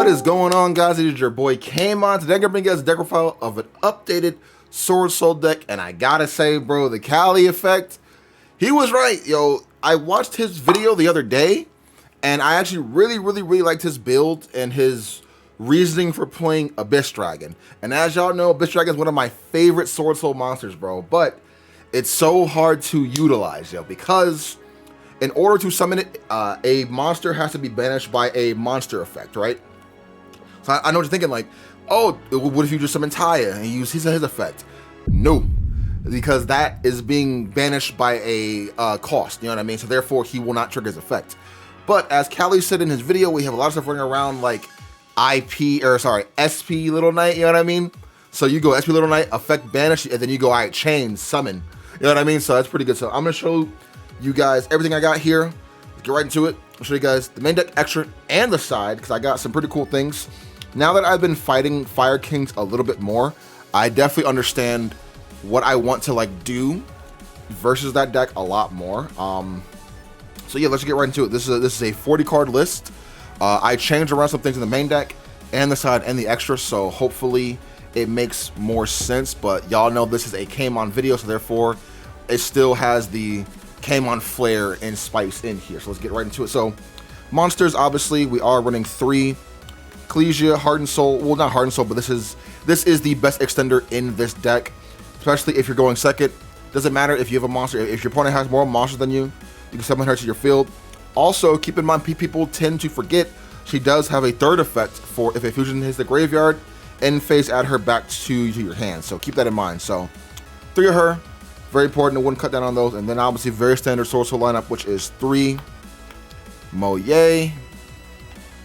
What is going on, guys? It is your boy Kamon. Today I'm gonna bring you guys a deck profile of an updated Swordsoul deck, and I gotta say, bro, the Kali effect, he was right, yo. I watched his video the other day, and I actually really liked his build and his reasoning for playing Abyss Dragon. And as y'all know, Abyss Dragon is one of my favorite Swordsoul monsters, bro. But it's so hard to utilize, yo, because in order to summon it, a monster has to be banished by a monster effect, right? So I know what you're thinking, like, oh, what if you just summon Taya and use his effect? No, because that is being banished by a cost, you know what I mean? So therefore, he will not trigger his effect. But as Kali said in his video, we have a lot of stuff running around like SP Little Knight, you know what I mean? So you go SP Little Knight, effect banish, and then you go, all right, chain, summon. You know what I mean? So that's pretty good. So I'm gonna show you guys everything I got here. Let's get right into it. I'll show you guys the main deck, extra, and the side, because I got some pretty cool things. Now that I've been fighting Fire Kings a little bit more, I definitely understand what I want to like do versus that deck a lot more. So yeah, let's get right into it. This is a 40 card list. I changed around some things in the main deck and the side and the extra, so hopefully it makes more sense. But y'all know this is a Kamon video, so therefore it still has the Kamon flair and spice in here. So let's get right into it. So monsters, obviously we are running 3 Yugioh, Heart and Soul. Well, not Heart and Soul, but this is the best extender in this deck, especially if you're going second. Doesn't matter if you have a monster. If your opponent has more monsters than you can summon her to your field. Also, keep in mind, people tend to forget she does have a third effect for if a fusion hits the graveyard, end phase, add her back to your hand. So keep that in mind. So 3 of her, very important. I wouldn't cut down on those. And then obviously very standard Swordsoul lineup, which is 3 Moye,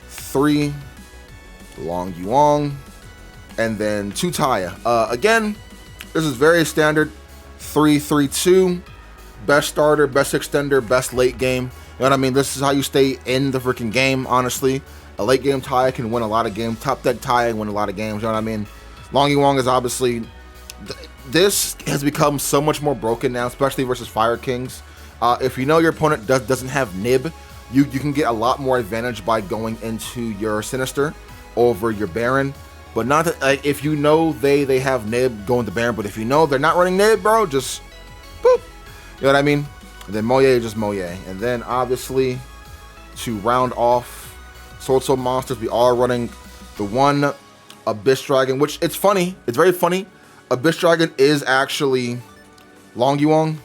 3 Yugioh, and then 2 Taya. Again, this is very standard. 3-3-2, best starter, best extender, best late game. You know what I mean? This is how you stay in the freaking game, honestly. A late game Taya can win a lot of games. Top deck Taya can win a lot of games, you know what I mean? Yugioh is obviously... This has become so much more broken now, especially versus Fire Kings. If you know your opponent doesn't have Nib, you can get a lot more advantage by going into your Sinister over your Baron. But not that, like, if you know they have Nib, go into Baron. But if you know they're not running Nib, bro, just boop. You know what I mean? And then Moye, just Moye. And then obviously to round off Swordsoul monsters, we are running the 1 Abyss Dragon, which it's funny. It's very funny. Abyss Dragon is actually Yugioh.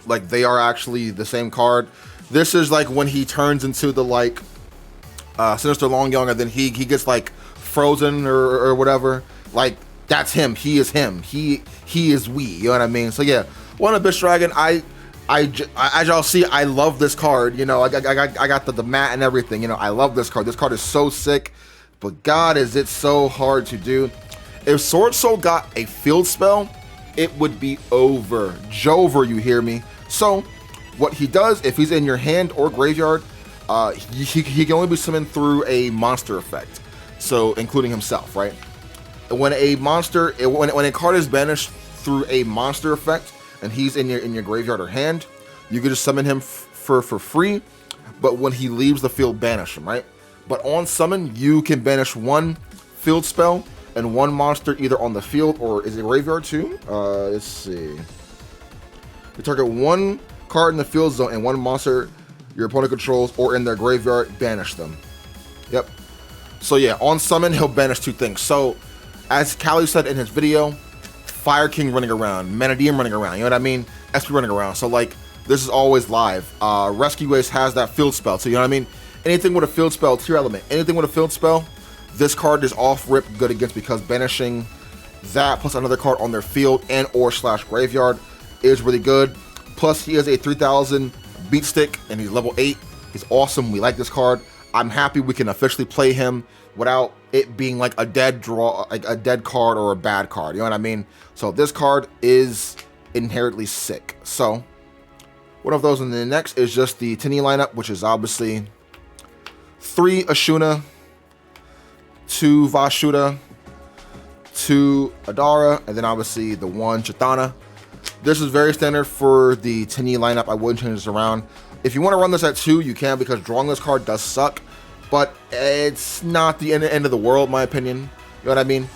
Like, they are actually the same card. This is like when he turns into the like Sinister Yugioh, and then he gets like frozen or whatever. Like, that's him. He is him. He is we. You know what I mean? So yeah, 1 Abyss Dragon. As y'all see, I love this card. You know, I got the mat and everything. You know, I love this card. This card is so sick, but God, is it so hard to do. If Swordsoul got a field spell, it would be over. Jover, you hear me? So what he does, if he's in your hand or graveyard, he can only be summoned through a monster effect. So including himself, right? When a monster, when a card is banished through a monster effect and he's in your graveyard or hand, you can just summon him for free. But when he leaves the field, banish him, right? But on summon, you can banish 1 field spell and 1 monster either on the field or is it graveyard too? Let's see. You target 1 card in the field zone and 1 monster your opponent controls or in their graveyard, banish them. Yep. So yeah, on summon, he'll banish 2 things. So as Kali said in his video, Fire King running around, Manadium running around, you know what I mean? SP running around. So like, this is always live. Rescue Waste has that field spell. So you know what I mean? Anything with a field spell, tier element, anything with a field spell, this card is off rip good against, because banishing that plus another card on their field and or / graveyard is really good. Plus he has a 3000 beat stick and he's level 8. He's awesome. We like this card. I'm happy we can officially play him without it being like a dead draw, like a dead card or a bad card. You know what I mean? So this card is inherently sick. So one of those, and the next is just the Tini lineup, which is obviously 3 Ashuna, 2 Vashuda, 2 Adara, and then obviously the 1 Chitana. This is very standard for the Tini lineup. I wouldn't change this around. If you want to run this at 2, you can, because drawing this card does suck. but it's not the end of the world, in my opinion. You know what I mean?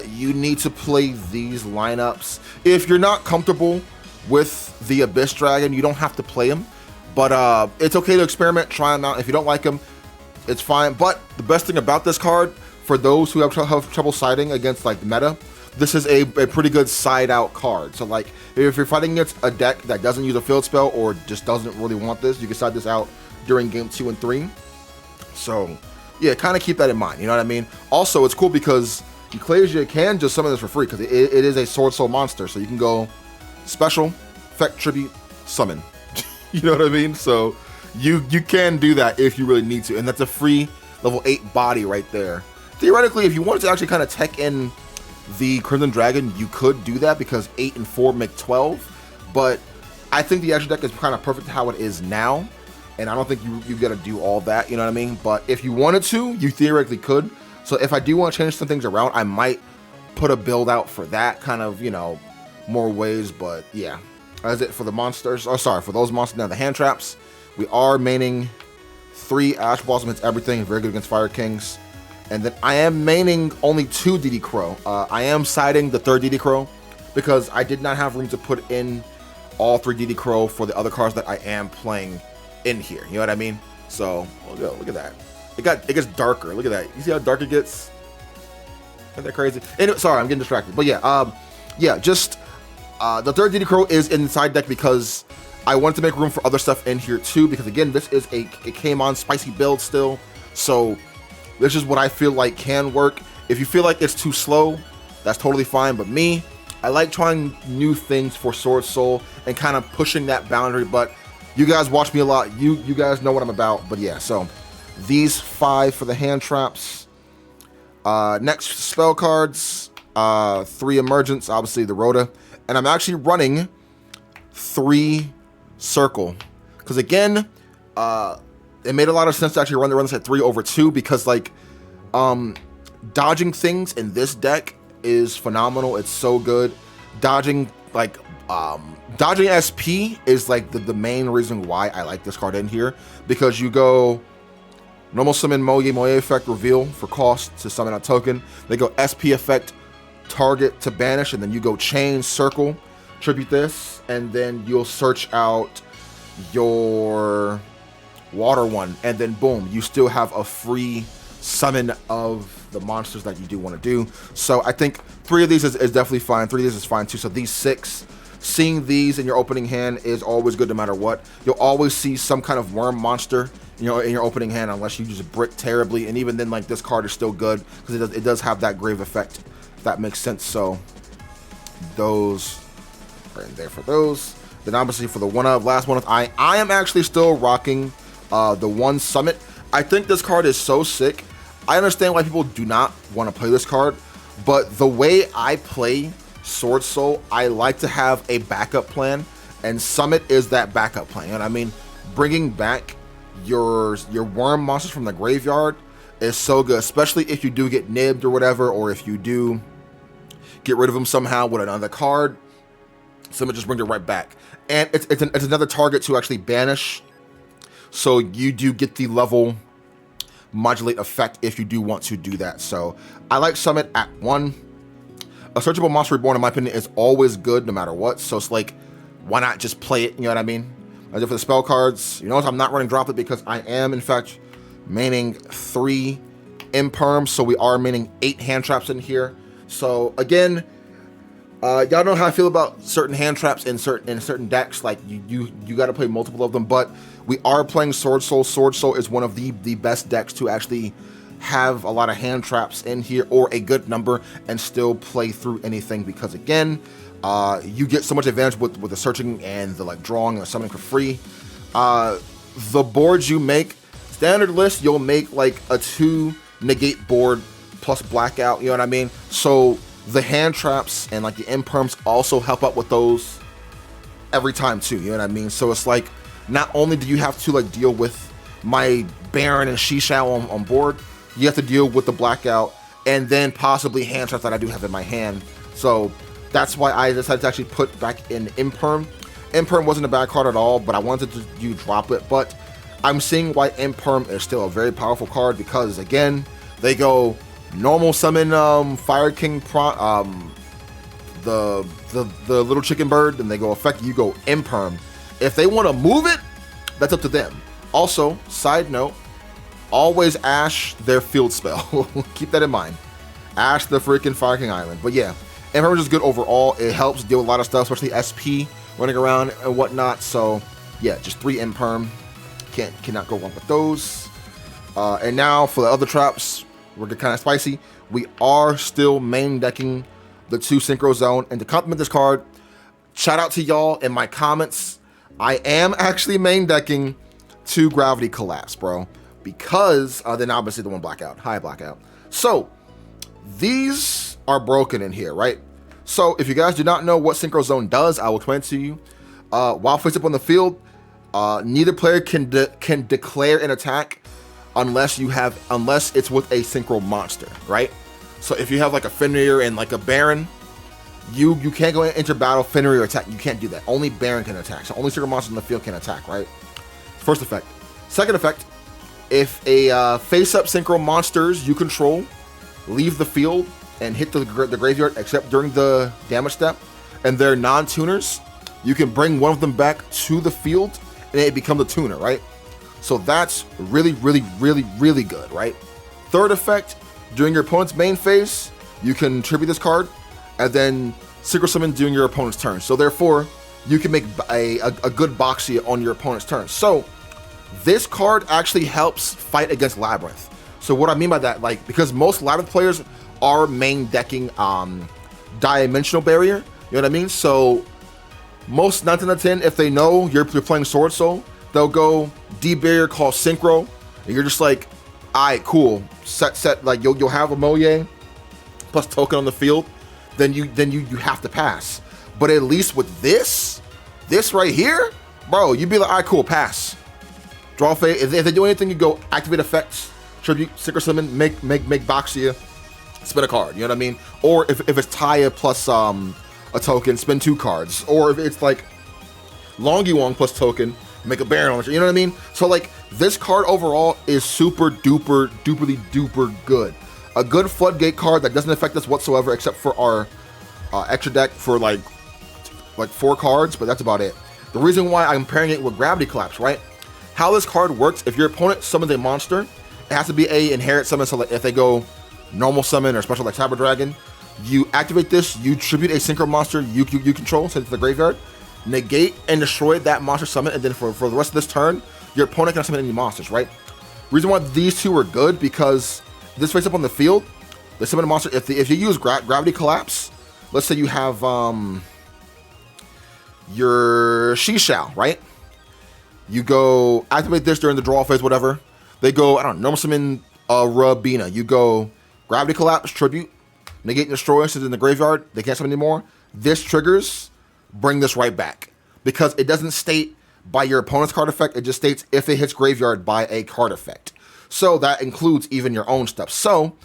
You need to play these lineups. If you're not comfortable with the Abyss Dragon, you don't have to play him. But it's okay to experiment, try him out. If you don't like him, it's fine. But the best thing about this card, for those who have trouble siding against like meta, this is a pretty good side out card. So like if you're fighting against a deck that doesn't use a field spell or just doesn't really want this, you can side this out during game 2 and 3. So yeah, kind of keep that in mind. You know what I mean? Also, it's cool because Yugioh can just summon this for free because it is a Swordsoul monster. So you can go special, effect, tribute, summon. You know what I mean? So you can do that if you really need to. And that's a free level 8 body right there. Theoretically, if you wanted to actually kind of tech in the Crimson Dragon, you could do that because 8 and 4 make 12. But I think the extra deck is kind of perfect how it is now. And I don't think you got to do all that, you know what I mean? But if you wanted to, you theoretically could. So if I do want to change some things around, I might put a build out for that kind of, you know, more ways. But yeah, that's it for the monsters. Oh, sorry, for those monsters. Now the hand traps. We are maining 3 Ash Blossom hits everything. Very good against Fire Kings. And then I am maining only 2 DD Crow. I am siding the 3rd DD Crow because I did not have room to put in all 3 DD Crow for the other cards that I am playing in here. You know what I mean? So, look at that. It gets darker. Look at that. You see how dark it gets? Isn't that crazy? Anyway, sorry, I'm getting distracted. But yeah, just the 3rd DD Crow is inside deck because I wanted to make room for other stuff in here too. Because again, this is a Kamon spicy build still. So this is what I feel like can work. If you feel like it's too slow, that's totally fine. But me, I like trying new things for Swordsoul and kind of pushing that boundary. But you guys watch me a lot. You guys know what I'm about. But yeah, so these 5 for the hand traps. Next, spell cards. 3 emergence, obviously the Rhoda. And I'm actually running 3 circle. Because again, it made a lot of sense to actually run this at 3 over 2 because like dodging things in this deck is phenomenal. It's so good. Dodging like dodging SP is like the main reason why I like this card in here, because you go normal summon Moye effect reveal for cost to summon a token. They go SP effect target to banish, and then you go chain circle tribute this, and then you'll search out your water one, and then boom, you still have a free summon of the monsters that you do want to do. So I think 3 of these is definitely fine. 3 of these is fine too. So these 6, seeing these in your opening hand is always good no matter what. You'll always see some kind of worm monster, you know, in your opening hand unless you just brick terribly, and even then like this card is still good because it does have that grave effect, if that makes sense. So those right in there for those. Then obviously for the last one of I am actually still rocking the 1 Summit. I think this card is so sick. I understand why people do not want to play this card, but the way I play Swordsoul, I like to have a backup plan, and Summit is that backup plan. You know what I mean? Bringing back your worm monsters from the graveyard is so good, especially if you do get nibbed or whatever, or if you do get rid of them somehow with another card. Summit just brings it right back, and it's another target to actually banish. So you do get the level modulate effect if you do want to do that. So I like Summit at 1. A searchable monster reborn, in my opinion, is always good no matter what. So it's like, why not just play it? You know what I mean? As for the spell cards, you notice I'm not running Droplet because I am, in fact, maining 3 Imperm. So we are maining 8 hand traps in here. So again, y'all know how I feel about certain hand traps in certain decks. Like you got to play multiple of them, but we are playing Swordsoul. Swordsoul is one of the best decks to actually have a lot of hand traps in here, or a good number, and still play through anything, because again, you get so much advantage with the searching and the like drawing and summoning for free. The boards you make, standard list, you'll make like a 2 negate board plus blackout, you know what I mean? So the hand traps and like the imperms also help out with those every time too, you know what I mean? So it's like, not only do you have to like deal with my Baron and Shishao on board, you have to deal with the blackout and then possibly hand traps that I do have in my hand. So that's why I decided to actually put back in Imperm. Imperm wasn't a bad card at all, but I wanted to do Droplet. But I'm seeing why Imperm is still a very powerful card because, again, they go normal summon Fire King the little chicken bird, and they go effect Yugioh Imperm. If they want to move it, that's up to them. Also, side note, always Ash their field spell. Keep that in mind. Ash the freaking Fire King Island. But yeah, Imperm is just good overall. It helps deal with a lot of stuff, especially SP running around and whatnot. So yeah, just 3 Imperm. Cannot go wrong with those. And now for the other traps, we're getting kind of spicy. We are still main decking the 2 Synchro Zone. And to compliment this card, shout out to y'all in my comments. I am actually main decking 2 Gravity Collapse, bro. Because then obviously the 1 Blackout. High Blackout. So these are broken in here, right? So if you guys do not know what Synchro Zone does, I will explain it to you. While face up on the field, neither player can declare an attack unless it's with a Synchro monster, right? So if you have like a Fenrir and like a Baron, you can't go into battle Fenrir attack. You can't do that. Only Baron can attack. So only Synchro monsters in the field can attack, right? First effect. Second effect, if a face-up Synchro monsters you control leave the field and hit the graveyard except during the damage step, and they're non-tuners, you can bring one of them back to the field and it becomes a tuner, right? So that's really, really, really, really good, right? Third effect, during your opponent's main phase, you can tribute this card and then Synchro Summon during your opponent's turn. So therefore, you can make a good Boxia on your opponent's turn. So this card actually helps fight against Labyrinth. So what I mean by that, like, because most Labyrinth players are main decking Dimensional Barrier, you know what I mean? So most 9 out of 10, if they know you're playing Swordsoul, they'll go D-Barrier, call Synchro, and you're just like, alright, cool. Set, like you'll have a Moye plus token on the field, then you have to pass. But at least with this right here, bro, you'd be like, alright, cool, pass. Draw phase. If they do anything, you go activate effects, tribute, Synchro Summon, make Boxia, spin a card. You know what I mean? Or if it's Taya plus a token, spin 2 cards. Or if it's like Longyuan plus token, make a Baron on it. You know what I mean? So like this card overall is super duper duper good. A good floodgate card that doesn't affect us whatsoever except for our extra deck for like 4 cards, but that's about it. The reason why I'm pairing it with Gravity Collapse, right? How this card works, if your opponent summons a monster, it has to be a inherit summon. So like if they go normal summon or special like Cyber Dragon, you activate this, you tribute a Synchro monster you control, send it to the graveyard, negate and destroy that monster summon, and then for the rest of this turn, your opponent can summon any monsters, right? Reason why these 2 are good, because this face up on the field, they summon a monster. If you use Gravity Collapse, let's say you have your Shishao, right? You go activate this during the draw phase, whatever. They go, I don't know, normal summon Rabina. You go Gravity Collapse, tribute, negate and destroy, since in the graveyard, they can't summon anymore. This triggers, bring this right back. Because it doesn't state by your opponent's card effect, it just states if it hits graveyard by a card effect. So that includes even your own stuff. So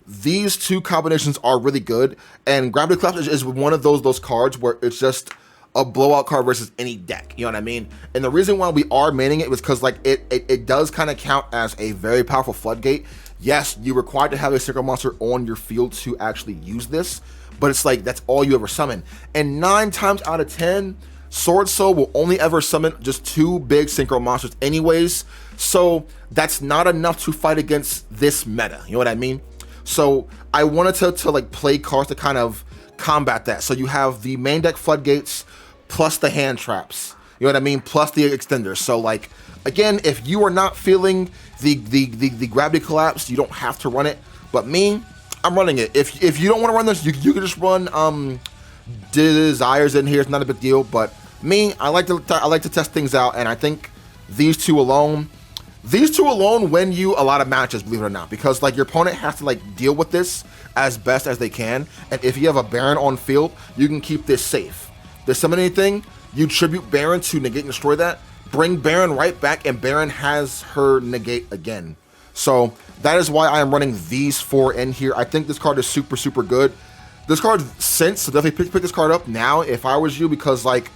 these 2 combinations are really good. And Gravity Collapse is one of those cards where it's just a blowout card versus any deck, you know what I mean? And the reason why we are maining it was because like it does kind of count as a very powerful floodgate. Yes, you're required to have a Synchro monster on your field to actually use this, but it's like that's all you ever summon. And 9 times out of 10, Swordsoul will only ever summon just 2 big Synchro monsters anyways, so that's not enough to fight against this meta, you know what I mean? So I wanted to like play cards to kind of combat that. So you have the main deck floodgates plus the hand traps, you know what I mean, plus the extenders. So like again, if you are not feeling the Gravity Collapse, you don't have to run it, but me, I'm running it. If you don't want to run this, you can just run Desires in here. It's not a big deal, but me, I like to test things out, and I think these two alone win you a lot of matches, believe it or not, because like your opponent has to like deal with this as best as they can, and if you have a Baron on field, you can keep this safe. They summon anything, you tribute Baron to negate and destroy that, bring Baron right back, and Baron has her negate again. So that is why I am running these 4 in here. I think this card is super good. This card since, so definitely pick this card up now if I was you, because like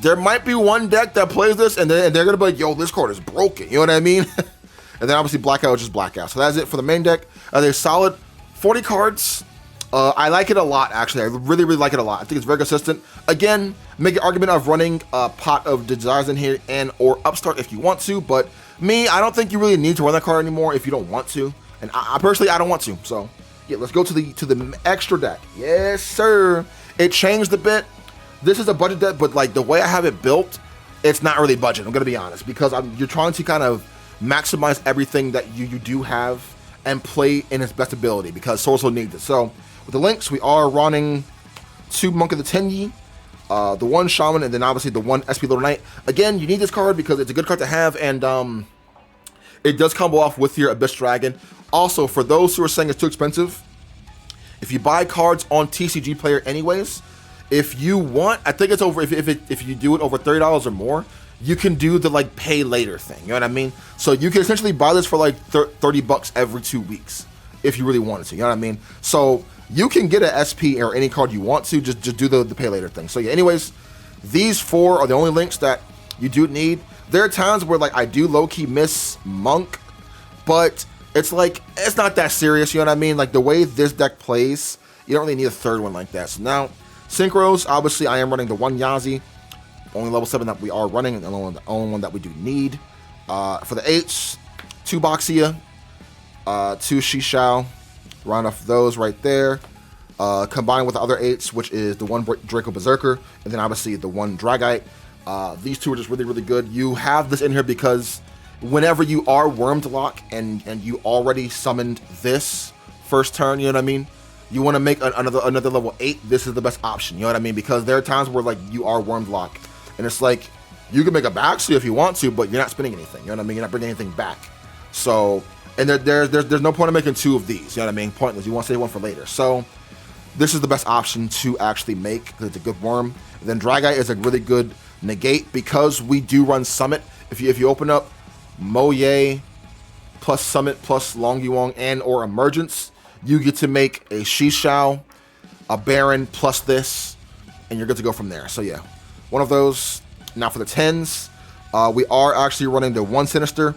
there might be one deck that plays this, and they're gonna be like, yo, this card is broken. You know what I mean? And then obviously Blackout is just Blackout. So that's it for the main deck. They're solid 40 cards. I like it a lot, actually. I really, really like it a lot. I think it's very consistent. Again, make an argument of running a Pot of Desires in here and or Upstart if you want to. But me, I don't think you really need to run that card anymore if you don't want to. And I personally, I don't want to. So yeah, let's go to the extra deck. Yes, sir. It changed a bit. This is a budget deck, but like the way I have it built, it's not really budget. I'm gonna be honest, because you're trying to kind of maximize everything that you do have and play in its best ability, because Swordsoul needs it. So with the links, we are running 2 Monk of the Tenyi, the 1 Shaman, and then obviously the 1 SP Little Knight. Again, you need this card because it's a good card to have, and it does combo off with your Abyss Dragon. Also, for those who are saying it's too expensive, if you buy cards on TCG Player anyways, if you want, I think it's over, if you do it over $30 or more, you can do the like pay later thing, you know what I mean? So you can essentially buy this for like 30 bucks every 2 weeks if you really wanted to, you know what I mean? So you can get an SP or any card you want to, just do the pay later thing. So yeah, anyways, these 4 are the only links that you do need. There are times where like I do low-key miss Monk, but it's like, it's not that serious, you know what I mean? Like the way this deck plays, you don't really need a third one like that. So now, Synchros, obviously I am running the 1 Yazi, only level 7 that we are running, and the only one that we do need. For the 8s, 2 Boxia, 2 Shishao, round off those right there. Combined with the other 8s, which is the 1 Draco Berserker, and then obviously the 1 Dragite. These 2 are just really, really good. You have this in here because whenever you are Wormed Lock and you already summoned this first turn, you know what I mean? You want to make another level 8, this is the best option, you know what I mean? Because there are times where like you are Wormed Lock, and it's like, you can make a backseat if you want to, but you're not spending anything, you know what I mean? You're not bringing anything back. So, and there's no point in making 2 of these, you know what I mean? Pointless, you want to save 1 for later. So, this is the best option to actually make, because it's a good worm. And then Dragite is a really good negate, because we do run Summit. If you open up Moye plus Summit plus Long Yuang and or Emergence, you get to make a Shishao, a Baron plus this, and you're good to go from there. So yeah, one of those. Now for the 10s, we are actually running the 1 Sinister,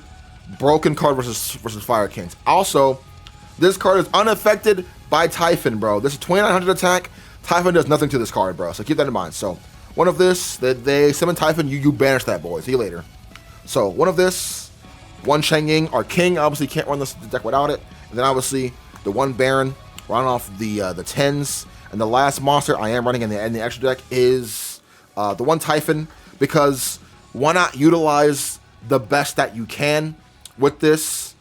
Broken card versus Fire Kings. Also, this card is unaffected by Typhon, bro. This is 2900 attack. Typhon does nothing to this card, bro. So keep that in mind. So one of this, they summon Typhon, you banish that, boy. See you later. So one of this, 1 Chang'Ying, our king. Obviously can't run this deck without it. And then obviously the 1 Baron, round off the 10s. And the last monster I am running in the extra deck is the 1 Typhon, because why not utilize the best that you can with this?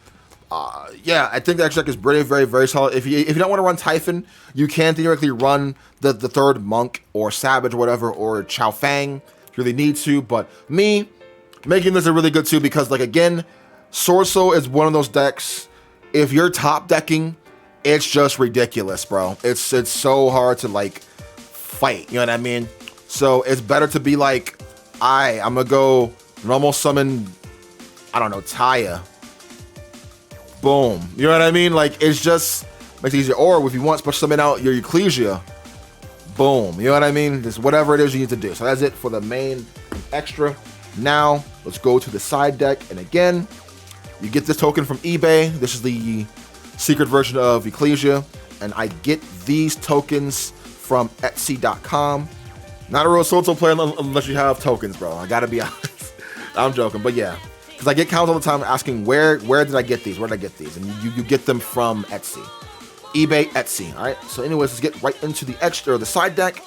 Yeah, I think the extra deck is very, very, very solid. If you don't want to run Typhon, you can theoretically run the 3rd Monk or Savage or whatever, or Chao Fang if you really need to. But me, making this a really good 2, because like again, Swordsoul is one of those decks, if you're top decking, it's just ridiculous, bro. It's so hard to like fight, you know what I mean? So it's better to be like, I'm gonna go normal summon, I don't know, Taya. Boom. You know what I mean? Like, it's just makes it easier. Or if you want to summon out your Ecclesia, boom. You know what I mean? Just whatever it is you need to do. So that's it for the main extra. Now, let's go to the side deck. And again, you get this token from eBay. This is the secret version of Ecclesia. And I get these tokens from Etsy.com. Not a real Swordsoul player unless you have tokens, bro. I gotta be honest. I'm joking, but yeah. Because I get comments all the time asking, where did I get these? Where did I get these? And you get them from Etsy. eBay, Etsy, all right? So anyways, let's get right into the extra, the side deck.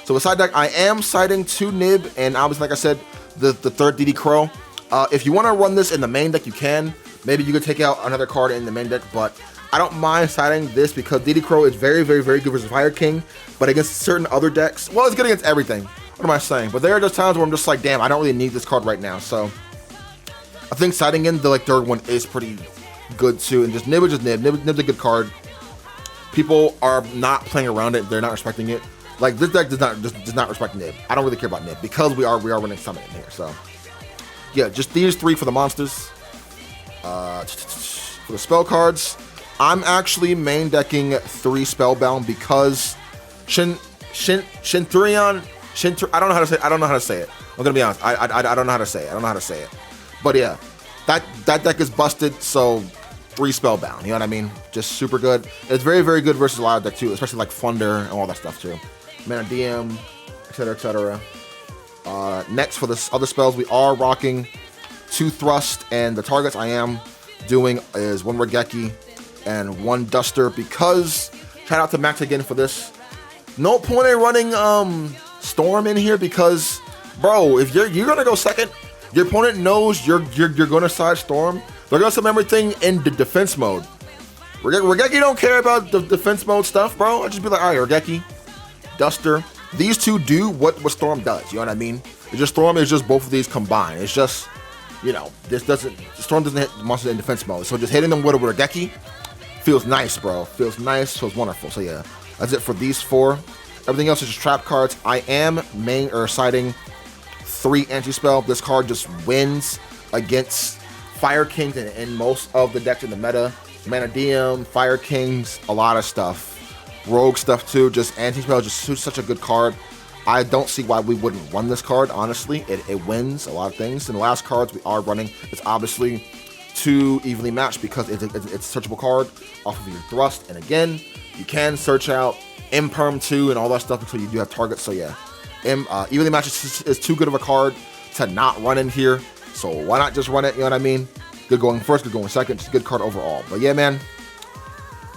So the side deck, I am siding 2 Nib, and obviously, like I said, the 3rd DD Crow. If you want to run this in the main deck, you can. Maybe you could take out another card in the main deck, but I don't mind siding this because DD Crow is very, very, very good versus Fire King, but against certain other decks, well, it's good against everything. What am I saying? But there are just times where I'm just like, damn, I don't really need this card right now. So I think siding in the like 3rd one is pretty good too. And just Nib is just Nib. Nib's a good card. People are not playing around it. They're not respecting it. Like this deck does not respect Nib. I don't really care about Nib because we are running Summon in here. So yeah, just these 3 for the monsters. For the spell cards, I'm actually main decking 3 Spellbound because Shinthurion. I don't know how to say it. I'm gonna be honest. I don't know how to say it. I don't know how to say it. But yeah, that deck is busted. So 3 spellbound. You know what I mean? Just super good. It's very, very good versus a lot of deck too, especially like Thunder and all that stuff too. Mana DM, etc., etc. Next for the other spells, we are rocking 2 Thrust, and the targets I am doing is 1 Regeki and 1 Duster, because shout out to Max again for this. No point in running Storm in here, because bro, if you're gonna go second, your opponent knows you're gonna side Storm. They're gonna sub everything in the defense mode. Regeki don't care about the defense mode stuff, bro. I just be like, all right, Regeki, Duster. These 2 do what Storm does. You know what I mean? It's just Storm is just both of these combined. It's just, you know, Storm doesn't hit monsters in defense mode. So just hitting them with a Regeki feels nice, bro. Feels nice, feels wonderful. So yeah, that's it for these 4. Everything else is just trap cards. I am siding 3 anti-spell. This card just wins against Fire Kings and most of the decks in the meta. Mana DM, Fire Kings, a lot of stuff. Rogue stuff too. Just anti-spell, just such a good card. I don't see why we wouldn't run this card, honestly. It wins a lot of things. And the last cards we are running, it's obviously 2 evenly matched, because it's a searchable card off of your Thrust. And again, you can search out Imperm 2 and all that stuff until you do have targets. So yeah, evenly matched is too good of a card to not run in here. So why not just run it? You know what I mean? Good going first, good going second. Just a good card overall. But yeah, man.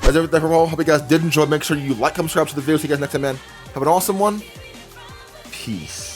That's everything for all. Hope you guys did enjoy. Make sure you like, comment, subscribe to the video. See you guys next time, man. Have an awesome one. Peace.